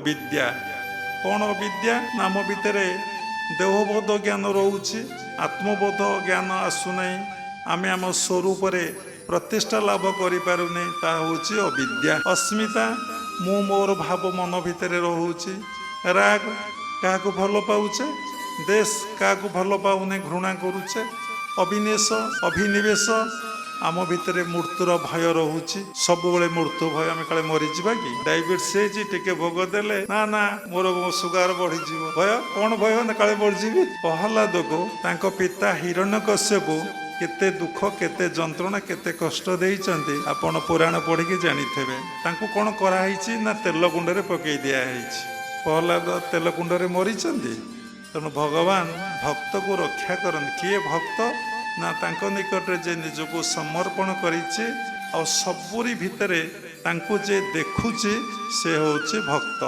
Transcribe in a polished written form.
अविद्या कौन अविद्या नाम भितर देहबोध ज्ञान रोचे आत्मबोध ज्ञान आसुना आम आम स्वरूप प्रतिष्ठा लाभ करें ता हूँ अविद्या। अस्मिता मु मोर भाव मन भितर रोचे राग क्या भल पाऊे देश क्या भल पाऊने घृणा करुचे अभिनिवेश अभिनिवेश आम भितर मृत्युर भय रोचे सब मृत्यु भय आम काले मरीजा कि डायबिटीज टे भोग देले ना ना मोर सुगार बढ़ी भय कौन भय ना काले बढ़ी। प्रहलाद को तांको पिता हिरण्यकश्यप केते दुख केते जंत्रणा केते कष्ट देइचंती आपण पुराण पढ़ी जानिथे तांको कौन कराई ना तेल कुंडे पकई दिखाई प्रहलाद तेल कुंडे मरीचंती तेणु भगवान भक्त को रक्षा करते किए भक्त ना तांको निकट जे निजको समर्पण करिचे और सबुरी भितरे तांको जे देखुचे से होचे भक्त।